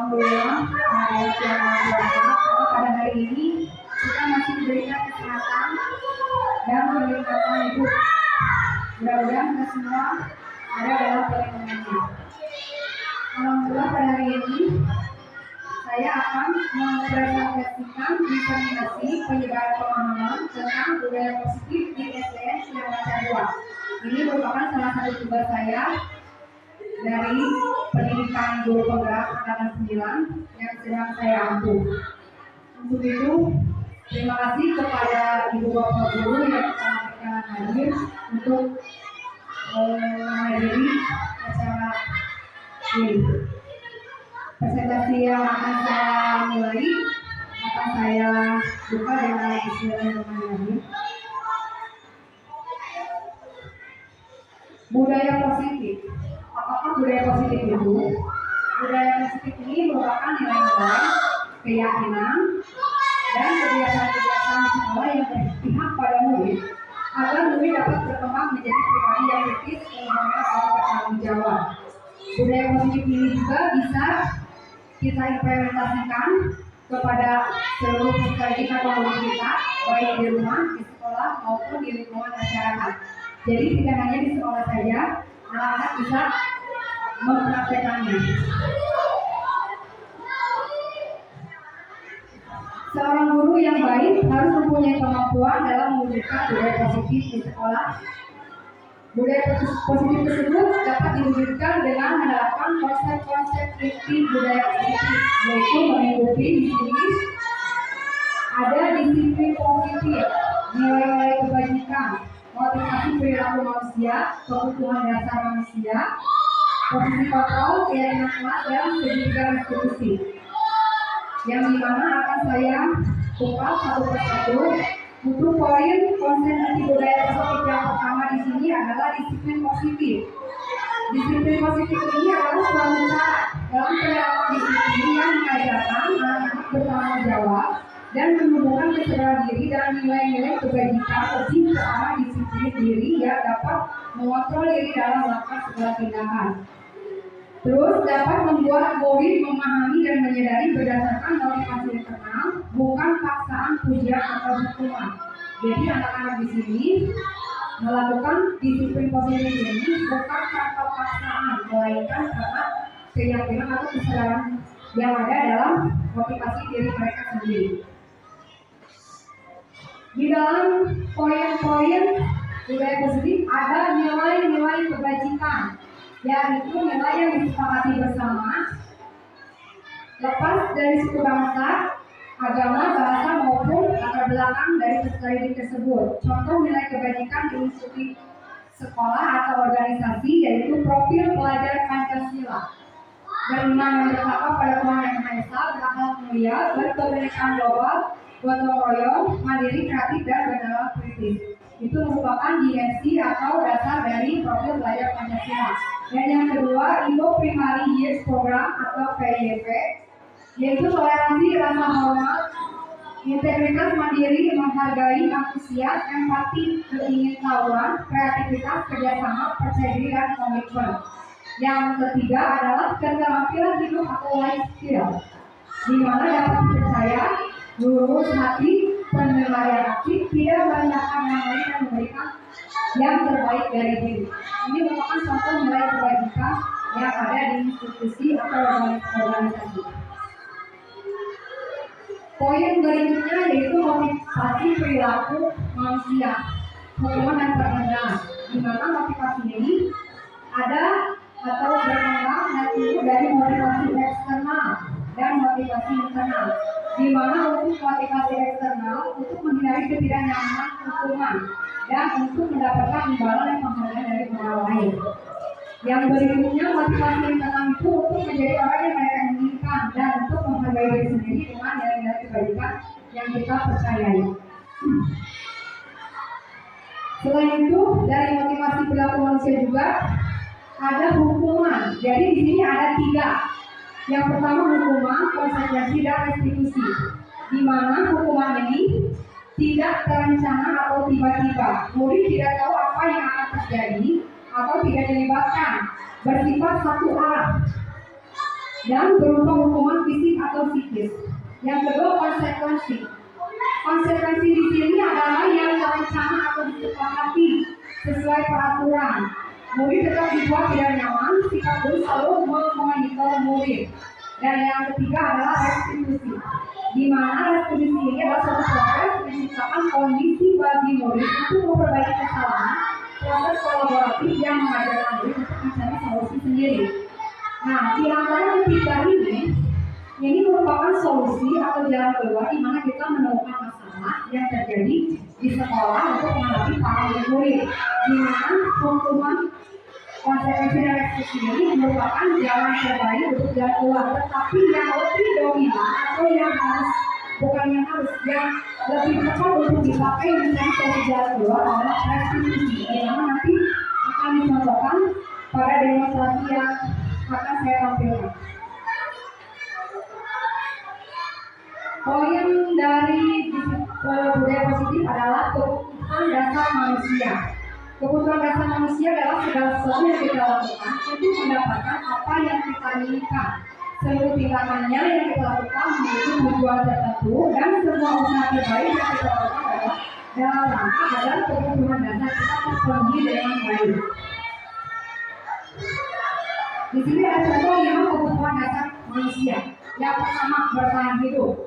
Alhamdulillah, hari yang luar biasa. Karena pada hari ini kita masih diberikan kesehatan dan peningkatan hidup. Mudah-mudahan kita semua ada dalam perlindungannya. Alhamdulillah, pada hari ini saya akan mempresentasikan diseminasi penyebaran pemahaman tentang budaya positif di SDN Sinarmaca 2. Ini merupakan salah satu tugas saya dari pendidikan guru penggerak angkatan 9 yang sedang saya ampuh. Untuk itu, terima kasih kepada ibu bapak guru yang telah berkenan hadir untuk menghadiri acara ini. Presentasi yang akan saya mulai akan saya buka dengan Bismillahirrahmanirrahim. Budaya positif. Apakah budaya positif itu? Budaya positif ini merupakan nilai-nilai, keyakinan, dan kebiasaan-kebiasaan sekolah yang berpihak pada murid agar murid dapat berkembang menjadi pribadi yang kritis, bermanfaat, dan bertanggung jawab. Budaya positif ini juga bisa kita implementasikan kepada seluruh peserta kita baik di rumah, di sekolah, maupun di lingkungan masyarakat. Jadi tidak hanya di sekolah saja, anak-anak bisa mempraktekannya. Seorang guru yang baik harus mempunyai kemampuan dalam mewujudkan budaya positif di sekolah. Budaya positif tersebut dapat diwujudkan dengan menerapkan konsep-konsep inti budaya positif, yaitu mengikuti di sini ada disiplin positif, nilai-nilai kebajikan, motivasi perilaku manusia, kebutuhan dasar manusia, posisi kontrol, keyakinan kelas, dan segitiga institusi. Yang dimana akan saya kupas satu persatu. Untuk poin konsep inti budaya positif yang pertama di sini adalah disiplin positif. Disiplin positif ini adalah suatu cara dalam penerapan disiplin yang mengajarkan anak-anak bertanggung jawab dan menumbuhkan kesadaran diri dan nilai-nilai kebajikan lebih ke arah disiplin diri yang dapat mengontrol diri dalam melakukan segala tindakan. Terus dapat membuat murid memahami dan menyadari berdasarkan motivasi internal, bukan paksaan, pujian atau hukuman. Jadi anak-anak di sini melakukan disiplin positif ini bukan tanpa paksaan, melainkan karena keyakinan atau kesadaran yang ada dalam motivasi diri mereka sendiri. Di dalam poin-poin budaya positif ada nilai-nilai kebajikan, yaitu nilai yang disepakati bersama, lepas dari suku bangsa, agama, bahasa maupun latar belakang dari peserta didik tersebut. Contoh nilai kebajikan di institusi sekolah atau organisasi yaitu profil pelajar Pancasila, beriman dan bertakwa pada Tuhan Yang Maha Esa, berakhlak mulia, berkebinekaan global, gotong royong, mandiri, kreatif, dan bernalar kritis. Itu merupakan dimensi atau dasar dari profil pelajar Pancasila. Dan yang kedua, Indo Primary Years Program atau PYP, yaitu toleransi, rasa hormat, integritas, mandiri, menghargai, antusias, empati, keingintahuan, kreativitas, kerjasama, percaya diri, dan komitmen. Yang ketiga adalah keterampilan hidup atau life skill, di mana dapat dipercaya, lurus hati, penilaian aktif, tidak merendahkan yang lain dan memberikan yang terbaik dari diri. Ini merupakan contoh nilai kebajikan yang ada di institusi atau organisasi. Poin berikutnya yaitu motivasi perilaku manusia, hukuman dan perendahan, di mana motivasi ini ada atau berkembang dan tumbuh dari motivasi eksternal dan motivasi internal, di mana untuk motivasi eksternal untuk menghindari ketidaknyamanan hukuman dan untuk mendapatkan imbalan dan penghargaan dari orang lain. Yang berikutnya motivasi internal itu untuk menjadi orang yang mereka inginkan dan untuk menghargai diri sendiri dengan nilai-nilai kebajikan yang kita percayai. Selain itu dari motivasi perilaku manusia juga ada hukuman. Jadi di sini ada 3. Yang pertama hukuman, konsekuensi, dan restitusi. Di mana hukuman ini tidak terencana atau tiba-tiba. Murid tidak tahu apa yang akan terjadi atau tidak dilibatkan, bersifat satu arah. dan berupa hukuman fisik atau psikis. Yang kedua, konsekuensi. Konsekuensi di sini adalah yang terencana atau disepakati sesuai peraturan. Murid tetap dibuat tidak nyaman, sikap guru selalu memonitor murid. Dan yang ketiga adalah restitusi, di mana restitusi ini adalah suatu proses menciptakan kondisi bagi murid untuk memperbaiki kesalahan, proses kolaboratif yang mengajarkan murid untuk mencari solusi sendiri. Nah, di antara ketiga ini merupakan solusi atau jalan keluar di mana kita menemukan masalah yang terjadi di sekolah untuk menghadapi para murid, di mana hukuman konsekuensi dan restitusi ini merupakan jalan terbaik untuk jalan keluar. Tetapi yang lebih dominan atau yang lebih tepat untuk dipakai mencari solusi jalan keluar adalah restitusi, di mana nanti akan dicontohkan pada demonstrasi yang akan saya tampilkan. Poin dari budaya positif adalah kebutuhan dasar manusia. Kebutuhan dasar manusia adalah segala sesuatu yang kita lakukan untuk mendapatkan apa yang kita inginkan. Seluruh tindakannya yang kita lakukan memiliki tujuan tertentu dan semua usaha terbaik yang kita lakukan adalah dalam rangka agar kebutuhan dasar kita terpenuhi dengan baik. Di sini ada contoh 5 kebutuhan dasar manusia. Yang pertama, bertahan hidup.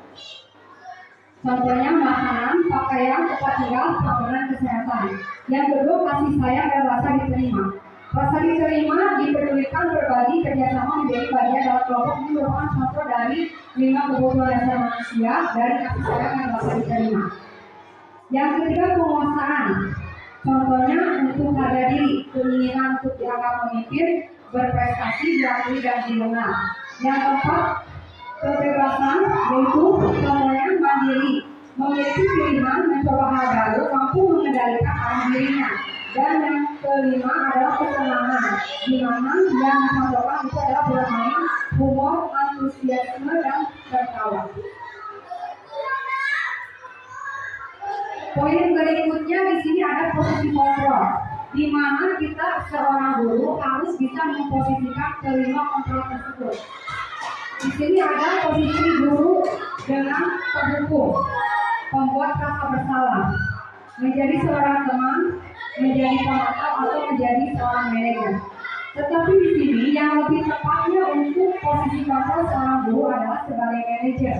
Contohnya makanan, pakaian, tempat tinggal, pelayanan kesehatan. Yang kedua, kasih sayang dan rasa diterima. Rasa diterima, dipedulikan, berbagi, kerjasama menjadi bagian dalam kelompok ini merupakan contoh dari 5 kebutuhan dasar manusia dari kasih sayang dan rasa diterima. Yang ketiga, penguasaan. Contohnya untuk harga diri, keinginan untuk dianggap pemimpin, berprestasi, diakui dan dikenal. Yang keempat, kebebasan, yaitu contohnya mandiri, memiliki pilihan, mencoba hal baru, mampu mengendalikan arah dirinya. Dan yang kelima adalah kesenangan, di mana yang dicontohkan itu adalah bermain, humor, antusiasme, dan tertawa. Poin berikutnya di sini ada posisi kontrol, di mana kita seorang guru harus bisa memposisikan kelima kontrol tersebut. Di sini ada posisi guru dengan penghukum, pembuat rasa bersalah, menjadi seorang teman, menjadi pemantau atau menjadi seorang manajer. Tetapi di sini yang lebih tepatnya untuk posisi kontrol seorang guru adalah sebagai manajer,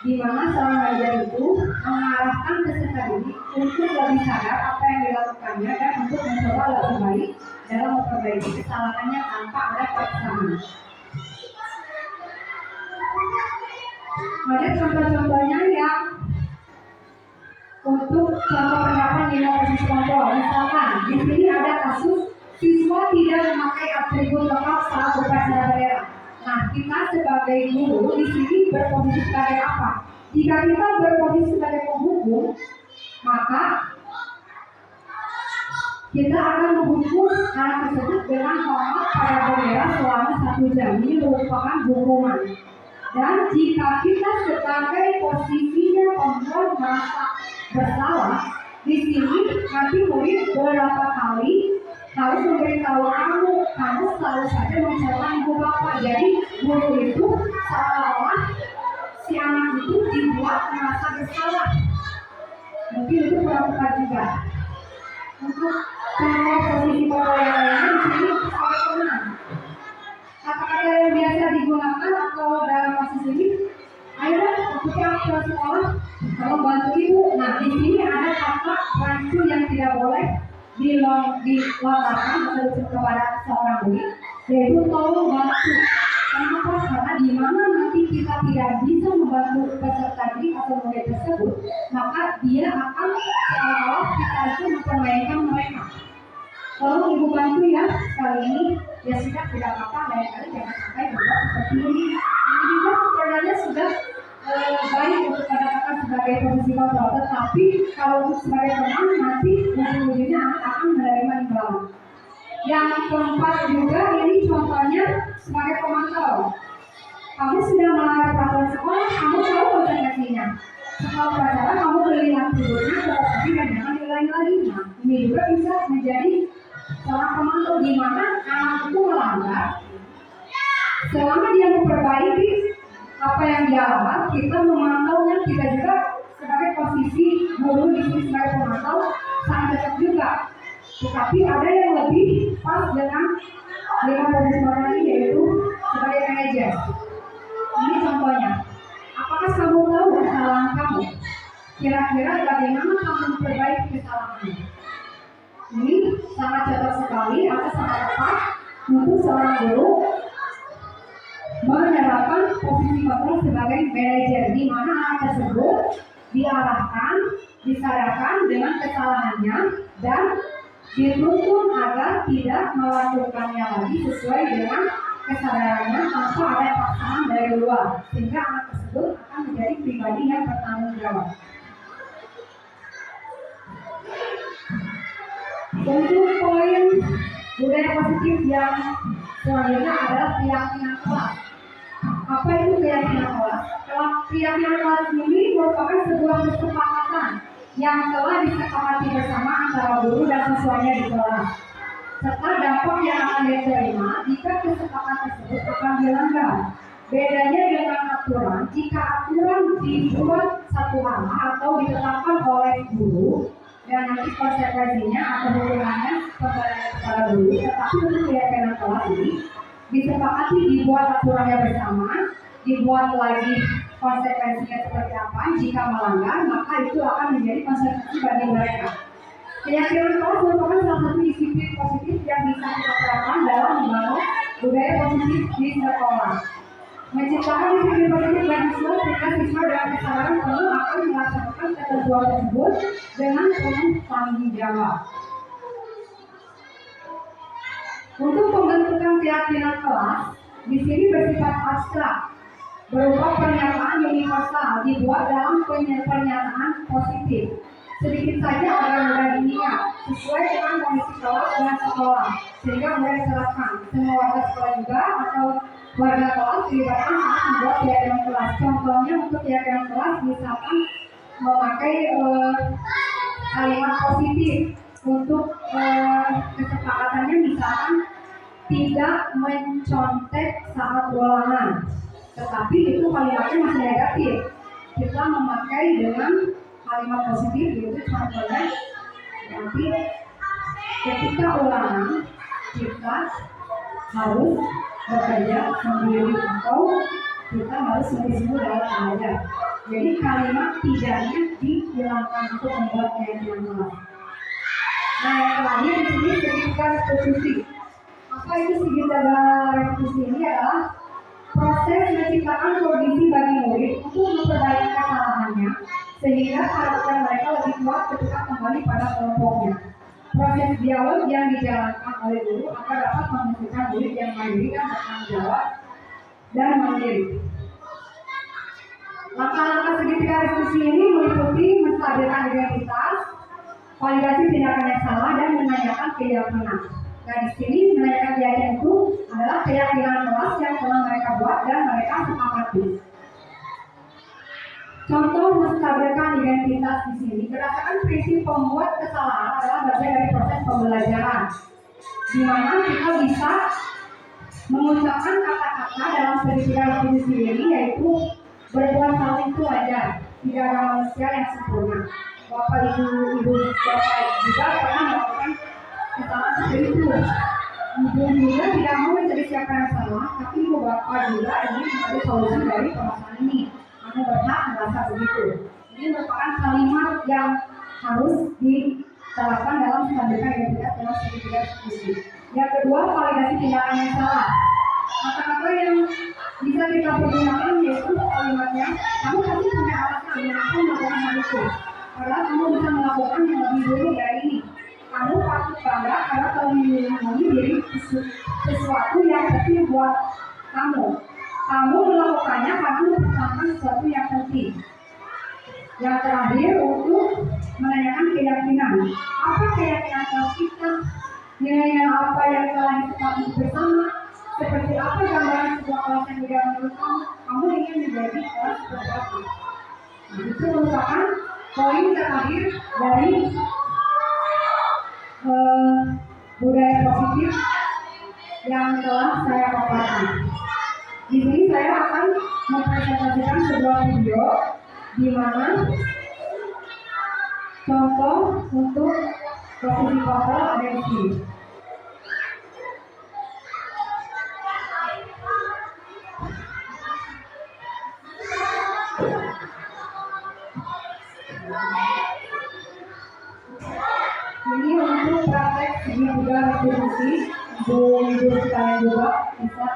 di mana seorang manajer itu mengarahkan peserta didik untuk lebih sadar apa yang dilakukannya dan untuk mencoba lebih baik dalam memperbaiki kesalahannya tanpa ada paksaan. Ada contoh-contohnya yang untuk contoh penerapan 5 posisi kontrol. Misalkan di sini ada kasus siswa tidak memakai atribut lengkap saat upacara bendera. Nah, kita sebagai guru di sini berposisi sebagai apa? Jika kita berposisi sebagai penghukum, maka kita akan menghukum anak tersebut dengan hormat pada bendera selama 1 jam. Ini merupakan hukuman. Dan jika kita sebagai posisinya pembuat merasa bersalah, di sini nanti murid beberapa kali harus memberitahu kamu selalu saja mencoba ibu bapak. Jadi guru itu seolah-olah si anak itu dibuat merasa bersalah. Mungkin itu kurang tepat juga. Untuk contoh posisi kontrol yang lainnya di sini sangat tenang. Kata-kata yang biasa digunakan atau dalam kasus ini, ayo untuk yang ke sekolah, kalau bantu ibu. Nah, di sini ada kata rancu yang tidak boleh dilontarkan atau kepada seorang murid, yaitu tolong bantu. Kenapa? Karena di mana nanti kita tidak bisa membantu peserta didik atau murid tersebut, maka dia akan seolah-olah kita itu mempermainkan mereka. Tolong ibu bantu ya kali ini, ya sudah tidak apa-apa, lain kali jangan sampai berbuat seperti ini. Ini juga sebenarnya sudah baik untuk katakan sebagai posisi kontrol, tetapi kalau untuk sebagai teman nanti ujung-ujungnya akan menerima imbalan. Yang keempat juga ini contohnya sebagai pemantau. Kamu sudah melanggar peraturan sekolah, kamu tahu konsekuensinya. Setelah pelajaran kamu melihat tidurnya, tetapi dan jangan diulangi lagi. Nah, ini juga bisa menjadi seorang pemantau di mana anak itu melanggar, Selama dia memperbaiki apa yang dia lakukan, kita memantaunya, kita juga sebagai posisi guru di sini sebagai pemantau sangat dekat juga. Tetapi ada yang lebih pas dengan 5 posisi orang ini, yaitu sebagai manajer. Ini contohnya. Apakah kamu tahu kesalahan kamu? Kira-kira bagaimana kamu memperbaiki kesalahanmu? Ini sangat cocok sekali atau sangat tepat untuk seorang guru menerapkan posisi kontrol sebagai manajer, di mana anak tersebut diarahkan, disadarkan dengan kesalahannya dan dituntun agar tidak melakukannya lagi sesuai dengan kesadarannya tanpa ada paksaan dari luar, sehingga anak tersebut akan menjadi pribadi yang bertanggung jawab. Untuk poin budaya positif yang selanjutnya adalah keyakinan kelas. Apa itu keyakinan kelas? Keyakinan kelas ini merupakan sebuah kesepakatan yang telah disepakati bersama antara guru dan siswanya di kelas, serta dampak yang akan diterima jika kesepakatan tersebut akan dilanggar. Bedanya dengan aturan, jika aturan dibuat satu arah atau ditetapkan oleh guru dan nanti konsekuensinya atau hukumannya kepada guru, tetapi untuk keyakinan kelas ini disepakati dibuat aturannya bersama, dibuat lagi konsekuensinya seperti apa. Jika melanggar, maka itu akan menjadi konsekuensi bagi mereka. Keyakinan kelas merupakan salah satu disiplin positif yang bisa kita terapkan dalam membangun budaya positif di sekolah. Menciptakan disiplin positif bagi siswa sehingga siswa dengan kesadaran penuh akan melaksanakan ketentuan tersebut dengan penuh tanggung jawab. Untuk pembentukan keyakinan kelas, di sini bersifat abstrak, berupa pernyataan universal dibuat dalam pernyataan positif. Sedikit saja agar mudah diingat, sesuai dengan kondisi kelas dan sekolah, sehingga mudah diterapkan. Semua warga sekolah juga atau warga kelas dilibatkan untuk membuat keyakinan kelas. Contohnya untuk keyakinan kelas misalkan memakai kalimat positif. Untuk kesepakatannya misalkan tidak mencontek saat ulangan, tetapi itu kalimatnya masih negatif. Kita memakai dengan kalimat positif, yaitu contohnya nanti ketika ulangan kita harus bekerja sendiri atau kita harus sungguh-sungguh dalam belajar. Jadi kalimat tidaknya dihilangkan untuk membuat keyakinan kelas. Nah, yang terakhir di sini segitiga restitusi. Apa itu segitiga restitusi? Ini adalah proses menciptakan kondisi bagi murid untuk memperbaiki kesalahannya sehingga karakter mereka lebih kuat ketika kembali pada kelompoknya. Proses dialog yang dijalankan oleh guru agar dapat menghasilkan murid yang mandiri dan bertanggung jawab dan mandiri. Langkah-langkah segitiga restitusi ini meliputi menstabilkan identitas, validasi tindakan yang salah, dan menanyakan keyakinan. Nah, di sini menanyakan keyakinan itu adalah keyakinan kelas yang telah mereka buat dan mereka sepakati. Contoh menstabilkan identitas di sini berdasarkan prinsip pembuat kesalahan adalah bagian dari proses pembelajaran, di mana kita bisa mengucapkan kata-kata dalam segitiga restitusi ini, yaitu berbuat salah itu wajar, tidak ada manusia yang sempurna. Bapak ibu bapak juga pernah melakukan kesalahan seperti itu. Ibu juga tidak mau menjadi siapa yang salah, tapi ibu bapak juga ingin mencari solusi dari permasalahan ini. Kamu berhak merasa begitu. Ini merupakan kalimat yang harus diterapkan dalam menstabilkan identitas dalam segitiga restitusi. Yang kedua, validasi tindakan yang salah. Kata-kata yang bisa kita pergunakan yaitu kalimatnya, kamu pasti punya alasan mengapa melakukan hal itu. Padahal kamu bisa melakukan yang lebih dulu dari ini. Kamu patut bangga karena telah melindungi diri sesuatu yang penting buat kamu. Kamu melakukannya karena mempertahankan sesuatu yang penting. Yang terakhir, untuk menanyakan keyakinan. Apa keyakinan kita? Nilai-nilai apa yang telah disepakati bersama? Seperti apa gambaran sebuah kelas yang tidak menurut kamu? Kamu ingin menjadi kelas seperti apa? Nah, itu merupakan poin terakhir dari budaya positif yang telah saya paparkan. Di sini saya akan mempresentasikan sebuah video di mana contoh untuk posisi kontrol ada di sini. Ini untuk praktek segitiga restitusi, ibu sekalian juga bisa.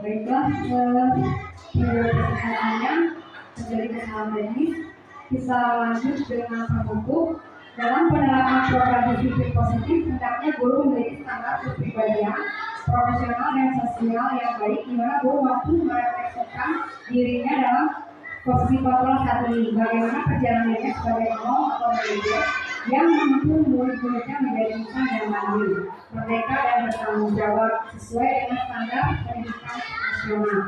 Baiklah, pertanyaannya menjadi kesalahan teknis. Bisa lanjut dengan pembuku. Dalam penerapan program disiplin positif, hendaknya guru memiliki standar kepribadian, profesional dan sosial yang baik, di mana guru mampu merefleksikan dirinya dalam posisi kontrol saat ini. Bagaimana perjalanannya sebagai guru atau manajer yang mampu murid-muridnya menjadi insan yang mandiri, merdeka dan bertanggung jawab sesuai dengan standar pendidikan nasional.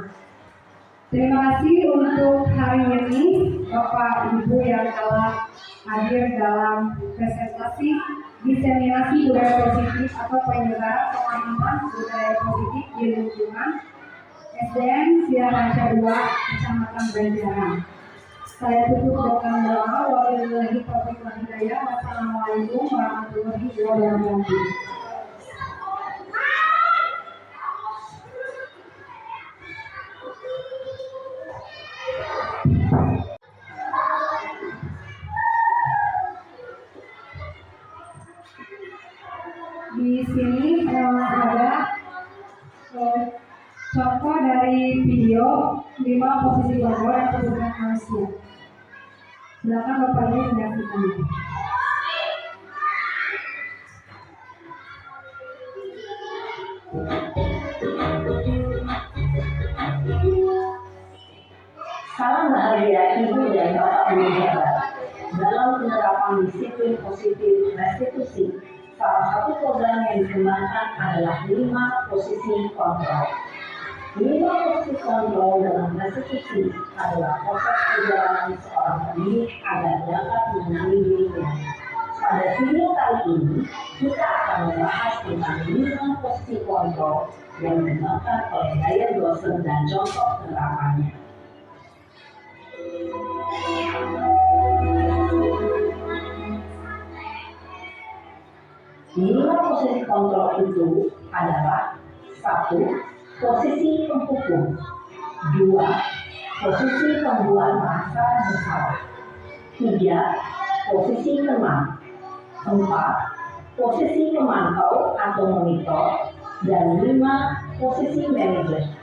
Terima kasih untuk hari ini Bapak Ibu yang telah hadir dalam presentasi diseminasi budaya positif atau penyebaran pemahaman budaya positif di lingkungan SDN Siaranca 2 Kecamatan Banjaran. Saya tutup dengan doa. Wabillahi taufiq wal hidayah. Wassalamualaikum warahmatullahi wabarakatuh. Di sini ada contoh dari video 5 posisi kontrol dan kebutuhan manusia. Silakan Bapak Ibu menyaksikan. Salam bahagia Ibu dan Bapak Guru hebat. Dalam penerapan disiplin positif restitusi, salah satu program yang dikembangkan adalah 5 posisi kontrol. 5 posisi kontrol dalam restitusi adalah proses perjalanan seorang pendidik agar dapat mengenali dirinya. Pada video kali ini, kita akan membahas tentang 5 posisi kontrol yang dikembangkan oleh gaya dosen dan contoh penerapannya. Lima posisi kontrol itu adalah 1. Posisi penghukum, 2. Posisi pembuat merasa bersalah, 3. Posisi teman, 4. Posisi pemantau atau monitor, dan 5. Posisi manajer.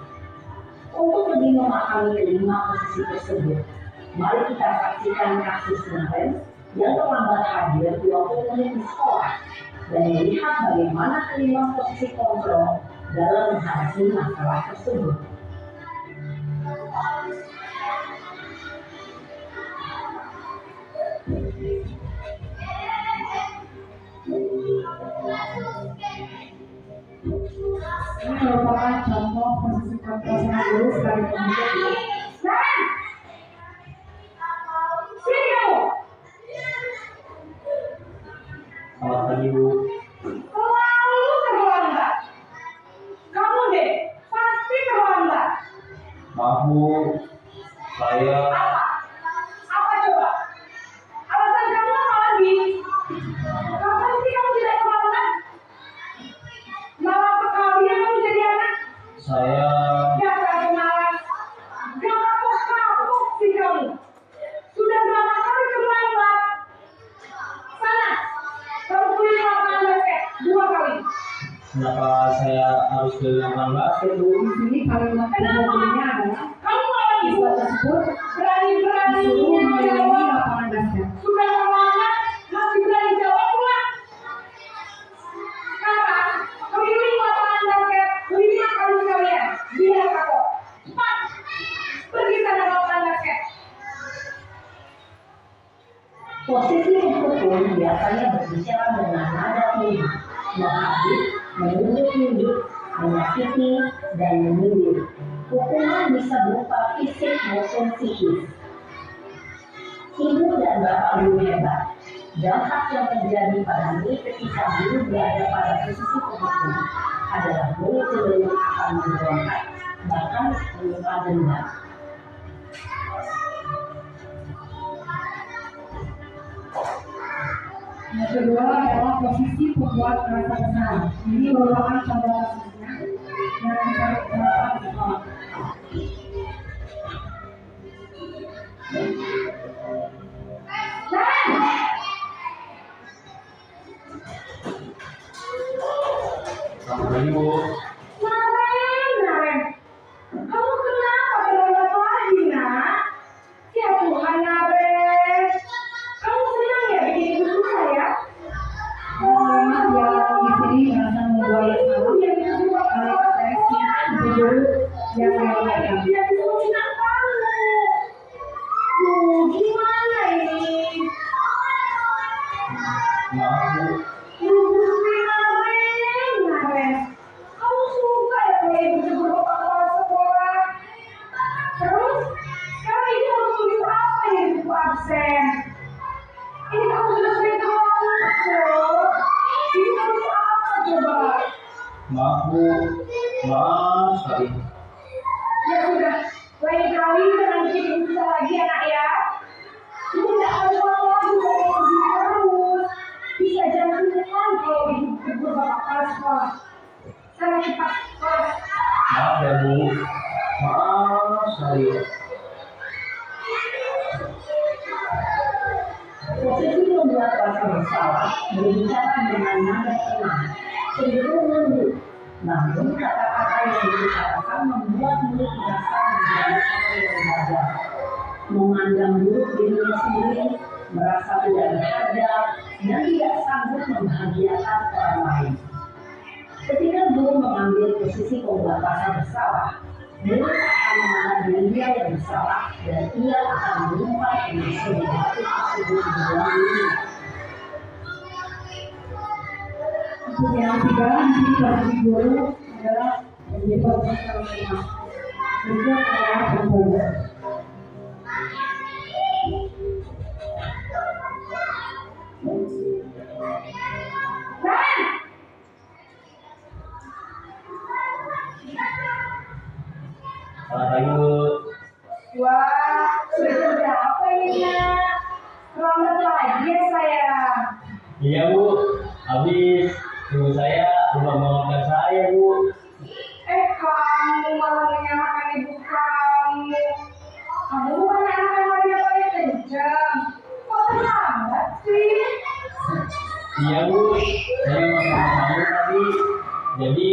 Untuk lebih memahami kelima posisi tersebut, mari kita saksikan kasus kemarin yang terlambat hadir 20 menit di sekolah dan melihat bagaimana kelima posisi kontrol dalam menghadapi masalah tersebut. Ini merupakan contoh posisi kontrol sangat dulu sebagai pemimpin. Selamat pagi Bu. Selalu terlambat. Kamu deh, pasti terlambat. Maaf Bu, Kenapa saya harus ke lapangan basket, Bu? Di sini kalimat pokoknya adalah Kamu apa ibu? siswa tersebut Berani-beraninya disuruh mengelilingi jawab. lapangan basket. Sudah lama masih berani jawab pula. Sekarang keliling lapangan basket 5 kali sekalian. Biar kapok. Cepat. Pergi sana lapangan basket. Posisi hukum biasanya berbicara dengan nada tinggi, menghabis, menunjuk-nunjuk, menyakiti, dan menyindir. Hukuman bisa berupa fisik maupun psikis. Ibu dan bapak guru hebat. Dampak yang terjadi pada murid ketika guru berada pada posisi penghukum adalah murid cenderung akan memberontak, bahkan meminta denda. Yang kedua adalah posisi pembuat merasa bersalah. Ini merupakan contoh kasusnya yang dicari penerapan di sekolah. Selamat pagi, Bu. Naren, kamu kenapa terlambat lagi, nak? Ya Tuhan, Naren. Kamu senang ya bikin ibu susah ya? Memang yang di sini merasa membuat salah karena saya guru yang melakukan. Dia disuruh senang kamu. Duh, gimana ini? Maaf, Bu. Naren. Kamu suka ya kalau ibu jemput bapak kepala sekolah? Terus, sekarang ibu harus tulis apa ya di buku absen? Ini kamu sudah sering banget loh. Ini harus apa coba? Maaf, Bu. Maaf sekali. Ya sudah, lain kali jangan bikin ibu susah lagi anak ya. Ibu tidak akan ulang lagi kalau begini terus. Bisa jantungan kalau ibu jemput bapak kepala sekolah. Sana cepat sekolah. Maaf ya, Bu. Maaf sekali. Posisi membuat rasa bersalah berbicara dengan nada tenang, cenderung lembut. Namun kata-kata yang diucapkan membuat murid merasa menjadi orang yang gagal, memandang buruk dirinya sendiri, merasa tidak berharga, dan tidak sanggup membahagiakan orang lain. Ketika guru mengambil posisi pembuat rasa bersalah, murid akan menganggap dirinya yang bersalah dan ia akan menyimpan emosi negatif tersebut di dalam dirinya. Untuk yang ketiga, di sini posisi guru adalah menjadi posisi terlemah. Berikut adalah contohnya. Selamat pagi, Bu. Wah, sudah jam berapa ini nak? Selamat lagi ya sayang. Iya, Bu. Habis ibu saya lupa memaafkan saya, Bu. Kamu malah menyalahkan ibu kamu. Kamu bukan anak yang lagi paling kencang. Kok terlambat sih? Iya, Bu. Saya malu tadi. Jadi,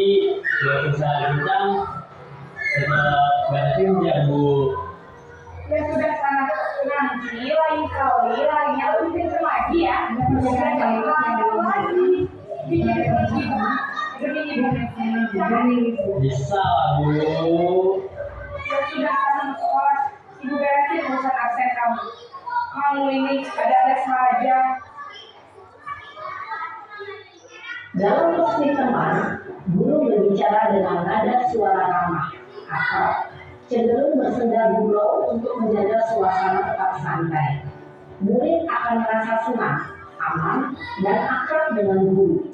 kalau bisa kencang, tetap beratin ya, Bu. Ya sudah sana nanti lain kali larinya lebih kencang lagi ya. Jangan lagi lagi. Bikin lagi demi ibu. Bisa, Bu. Ya sudah sana sekolah. Ibu beresin urusan absen kamu. Kamu ini ada saja. Dalam posisi teman, guru berbicara dengan nada suara ramah, akrab, cenderung bersenda gurau untuk menjaga suasana tetap santai. Murid akan merasa senang, aman, dan akrab dengan guru.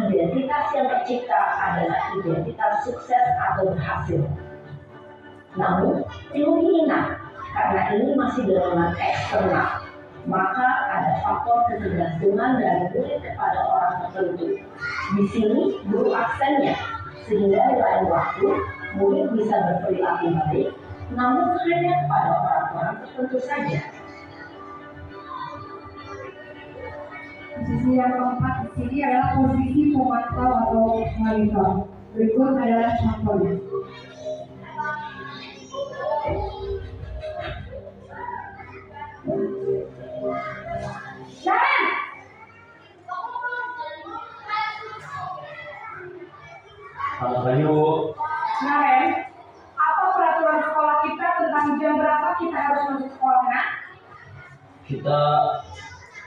Identitas yang tercipta adalah identitas sukses atau berhasil. Namun, perlu diingat, karena ini masih golongan eksternal, maka ada faktor ketergantungan dari murid kepada orang tertentu. Di sini guru aksennya, sehingga di lain waktu murid bisa berperilaku baik, namun hanya kepada orang-orang tertentu saja. Posisi yang keempat di sini adalah posisi pemantau atau monitor. Berikut adalah contohnya. Jangan. Selamat pagi Bu. Nah, Ren, apa peraturan sekolah kita tentang jam berapa kita harus masuk sekolah, nak? Kita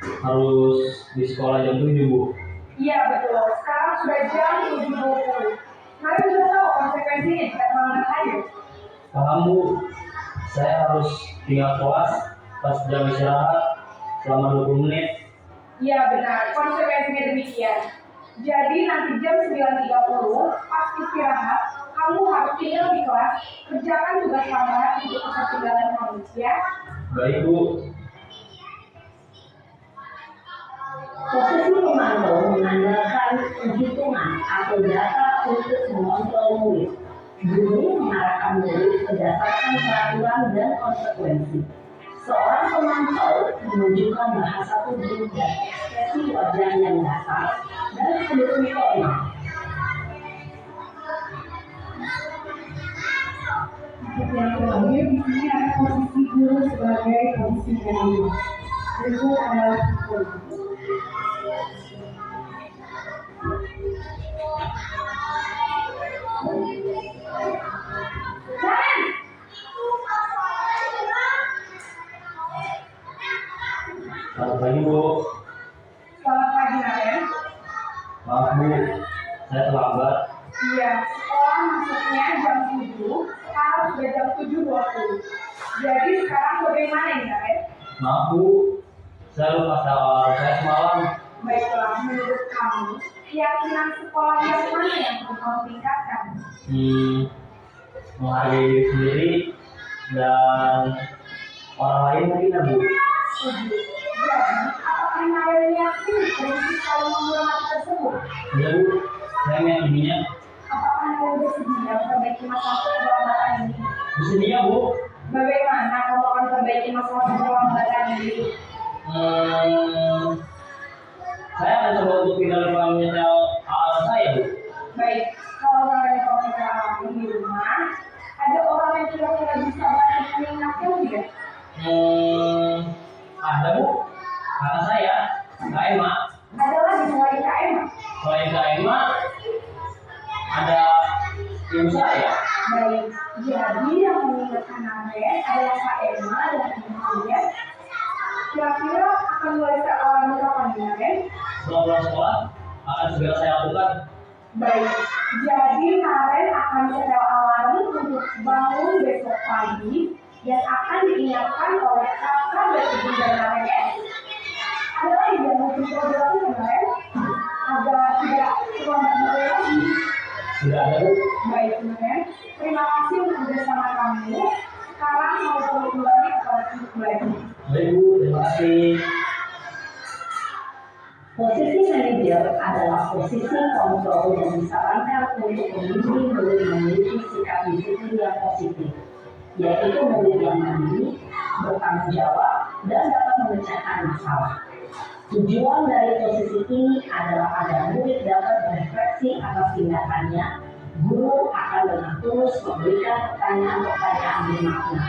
harus di sekolah jam 7 Bu. Iya, betul. Sekarang sudah jam 7.20. Kalian sudah tahu konsekuensinya jika terlambat aja. Paham Bu, saya harus tinggal kelas pas jam istirahat selama 20 menit. Iya, benar. Konsekuensinya demikian. Jadi nanti jam 9.30 pas istirahat, kamu harus tinggal di kelas, kerjakan tugas tambahan untuk ketertinggalan kamu, ya. Baik Bu. Posisi pemantau mengandalkan penghitungan atau data untuk mengontrol murid. Guru mengarahkan murid berdasarkan peraturan dan konsekuensi. Seorang pemantau menunjukkan bahasa tubuh dan ekspresi wajah yang datar dan pendukung formal. Untuk yang terakhir di sini ada posisi guru sebagai posisi manajer. Berikut adalah contohnya. Jangan. Selamat pagi Bu. Selamat pagi, Naren. Maaf Bu, saya terlambat. Iya, sekolah masuknya jam 7, sekarang sudah jam 7.20. Jadi sekarang bagaimana ini, Naren? Maaf Bu, saya lupa soal saya semalam. Baiklah, menurut kamu, keyakinan sekolah yang mana yang perlu kamu tingkatkan? Menghargai diri sendiri dan orang lain mungkin ya Bu. Setuju. Jadi, apakah Naren yakin prinsip saling menghormati tersebut? Ya Bu, saya meyakininya. Apakah Naren bersedia memperbaiki masalah keterlambatan ini? Bersedia Bu. Bagaimana kamu akan memperbaiki masalah keterlambatan ini? Saya akan coba untuk tidak lupa menyetel alat saya Bu. Baik, kalau Naren kamu alami di rumah, ada orang yang kira-kira bisa bantu mengingatkan tidak? Ada Bu, kata saya, Kak Emma. Ada lagi selain Kak Emma? Selain Kak Emma, ada ibu saya. Baik, jadi yang mengingatkan Naren adalah Kak Emma dan kemudian kira-kira akan mulai terawal kapan nih, Naren? Setelah pulang sekolah, akan segera saya lakukan. Baik, jadi Naren akan setel alarm untuk bangun besok pagi dan akan diingatkan oleh kakak dan ibunda Naren ya. Ada lagi yang mungkin perlu dilakukan Naren agar tidak terlambat lagi. Tidak ada Bu. Baik Naren, terima kasih untuk bersama kamu. Sekarang mau perlu kembali kepada belajar. Baik Bu, terima kasih. Posisi manajer adalah posisi kontrol yang disarankan untuk membimbing murid memiliki sikap disiplin yang positif, yaitu murid yang mandiri, bertanggung jawab, dan dapat memecahkan masalah. Tujuan dari posisi ini adalah agar murid dapat berefleksi atas tindakannya. Guru akan dengan tulus memberikan pertanyaan-pertanyaan bermakna,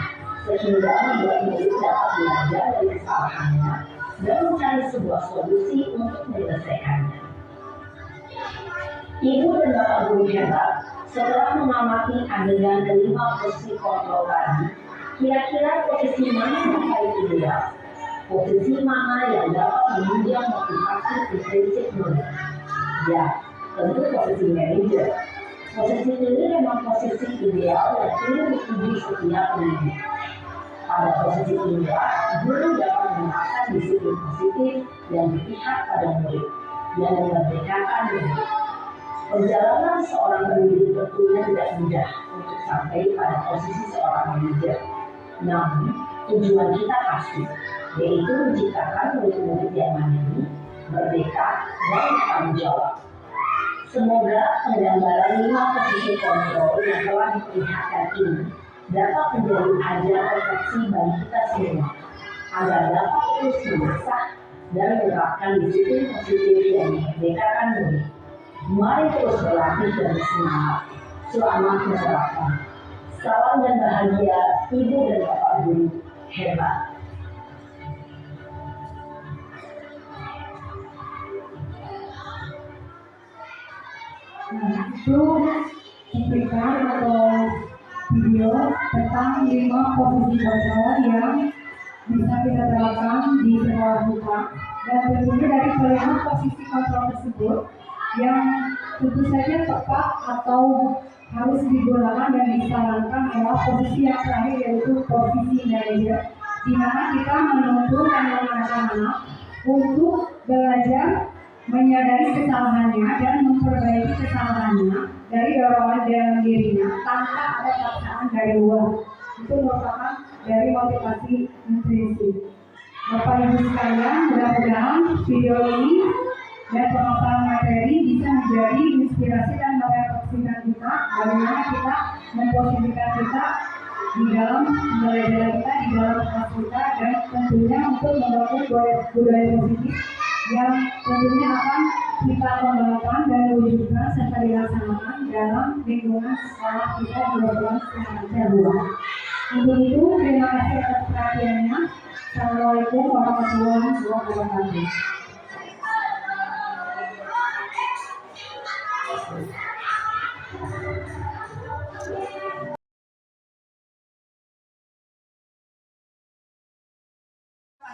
sehingga membuat murid dapat belajar dari kesalahannya dan mencari sebuah solusi untuk menyelesaikannya. Ibu dan bapak guru hebat, setelah mengamati adegan kelima posisi kontrol tadi, kira-kira posisi mana yang paling ideal? Posisi mana yang dapat menunjang motivasi intrinsik murid? Ya, tentu posisi manajer. Posisi ini memang posisi ideal yang ingin disetujui setiap pendidik. Pada posisi inilah, guru dapat menerapkan disiplin positif yang berpihak pada murid, yang memerdekakan murid. Perjalanan seorang pendidik tentunya tidak mudah untuk sampai pada posisi seorang manajer. Namun, tujuan kita pasti, yaitu menciptakan murid-murid yang mandiri, merdeka, dan bertanggung jawab. Semoga penggambaran 5 posisi kontrol yang telah diperlihatkan ini dapat menjadi ajar refleksi bagi kita semua, agar dapat terus mengasah, dan menerapkan disiplin positif yang memerdekakan murid. Mari terus berlatih dan bersemangat. Selamat menerapkan. Salam dan bahagia Ibu dan Bapak Guru hebat. Nah, itu cuplikan atau video tentang 5 posisi kontrol yang bisa kita terapkan di sekolah kita, dan tentunya dari kelima posisi kontrol tersebut yang tentu saja tepat atau harus digunakan dan disarankan adalah posisi yang terakhir, yaitu posisi manajer, di mana kita menuntun dan mengarahkan anak untuk belajar menyadari kesalahannya dan memperbaiki kesalahannya dari dorongan dalam dirinya tanpa ada paksaan dari luar. Itu merupakan dari motivasi intrinsik. Bapak Ibu sekalian, mudah-mudahan video ini dan pemaparan materi bisa menjadi inspirasi dan merefleksikan kita bagaimana kita memposisikan kita di dalam belajar kita, di dalam kelas kita, dan tentunya untuk membangun budaya positif yang tentunya akan kita kembangkan dan wujudkan serta dilaksanakan dalam lingkungan sekolah kita di lingkungan sekolah luar. Untuk itu, terima kasih atas perhatiannya. Assalamualaikum warahmatullahi wabarakatuh.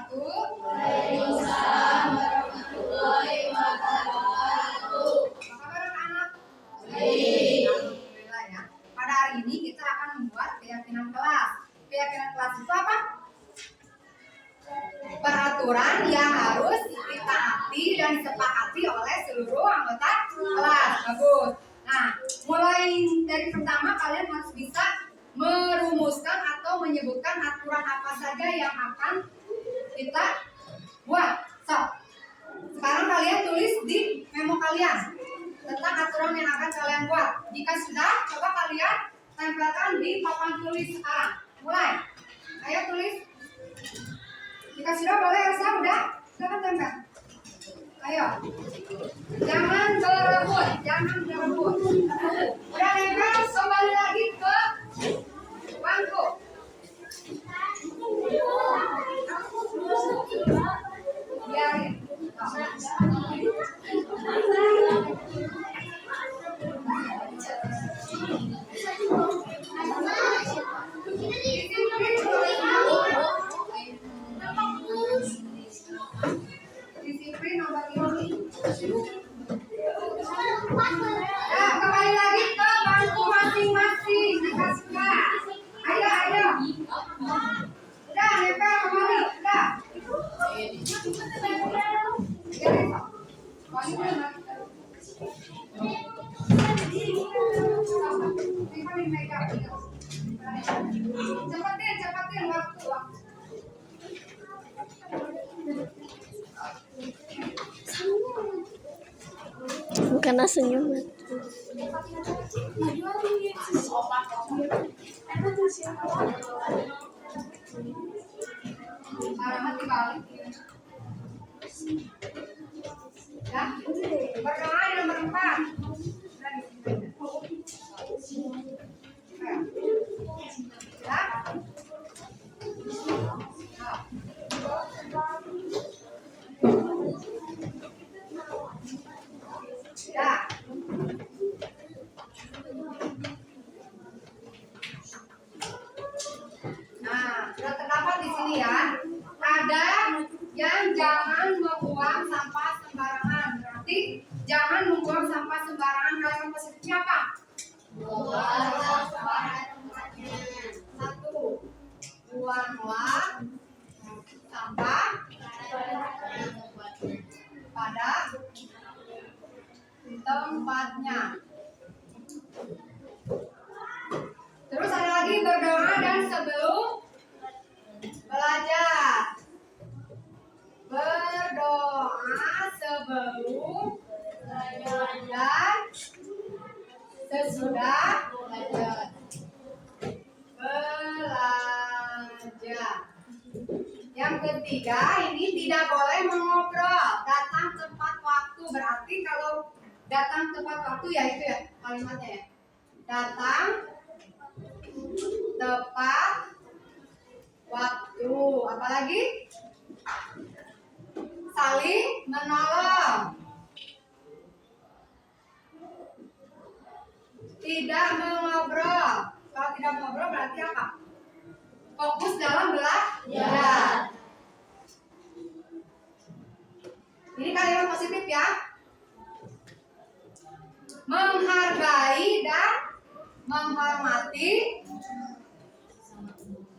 Waalaikumsalam warahmatullahi wabarakatuh. Apa kabar anak? Baik. Alhamdulillah ya. Pada hari ini kita akan membuat keyakinan kelas. Keyakinan kelas itu apa? Peraturan yang harus ditaati dan disepakati oleh seluruh anggota kelas. Bagus. Nah, mulai dari pertama kalian harus bisa merumuskan atau menyebutkan aturan apa saja yang akan kita buat. Sekarang kalian tulis di memo kalian tentang aturan yang akan kalian buat. Jika sudah, coba kalian tempelkan di papan tulis sekarang. Mulai. Ayo tulis. Jika sudah, boleh Elsa, udah? Silakan tempel. Ayo. Jangan berebut, jangan berebut. Udah nempel, kembali lagi ke bangku. Biarin. Disiplin nomor 5. Ya, kembali lagi ke bangku masing-masing. Dikasih. Ayo. Udah, nempel kembali. Udah. Cepatin waktu. Karena senyum. Alamat dibalik. Ya, berdoa yang berempat. Ya. Ya. Nah, sudah terdapat di sini ya. Ada yang jangan membuang sampah sembarangan. Berarti jangan membuang sampah sembarangan. Kalian positifnya apa? Buang sampah tempatnya. 1. Buanglah sampah pada tempatnya. Terus ada lagi berdoa dan sebelum belajar. Berdoa sebelum belajar dan sesudah belajar. Yang ketiga, ini tidak boleh mengoperasikan datang tepat waktu, ya itu ya kalimatnya ya. Datang tepat waktu. Apalagi? Saling menolong. Tidak mengobrol. Kalau tidak mengobrol berarti apa? Fokus dalam belajar. Ini kalimat positif ya. Menghargai dan menghormati.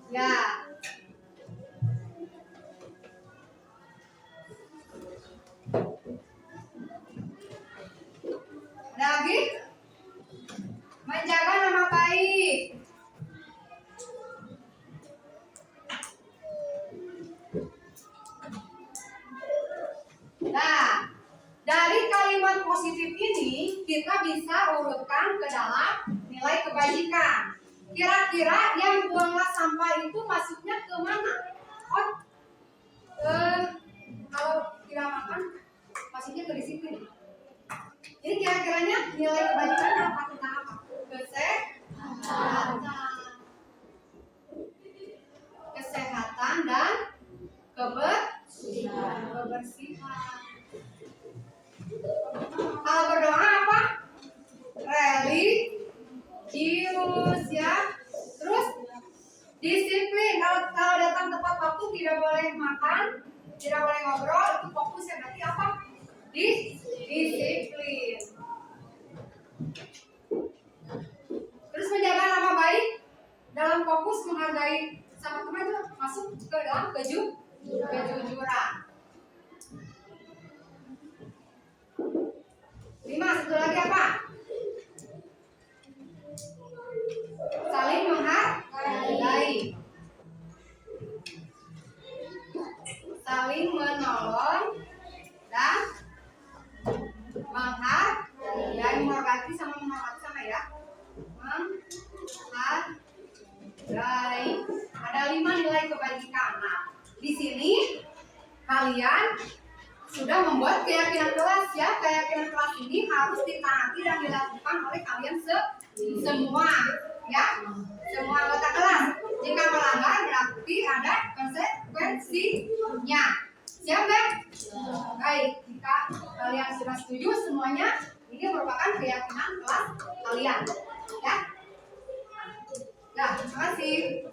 Ya. Ada lagi? Menjaga nama baik. Nah, dari kalimat positif ini kita bisa urutkan ke dalam nilai kebajikan. Kira-kira yang buanglah sampah itu masuknya ke mana? Oh, kalau tidak makan masuknya ke disiplin. Ini kira-kiranya nilai kebajikan apa tentang apa? Kesehatan dan kebersihan. Kalau berdoa apa? Religius ya. Terus disiplin. Kalau datang tepat waktu, tidak boleh makan, tidak boleh ngobrol, itu fokusnya berarti apa? Disiplin. Terus menjaga nama baik dalam fokus menghargai sama teman itu masuk ke dalam kejujuran. 5, satu lagi apa? Saling menghargai. Saling menolong dan menghormati sama ya. Menghargai. Ada 5 nilai kebajikan. Nah, di sini kalian sudah membuat keyakinan kelas ya. Keyakinan kelas ini harus ditaati dan dilakukan oleh kalian semua ya. Semua anggota kelas. Jika melanggar berarti ada konsekuensinya. Siap kan? Baik, jika kalian sudah setuju semuanya, ini merupakan keyakinan kelas kalian ya. Ya, terima kasih.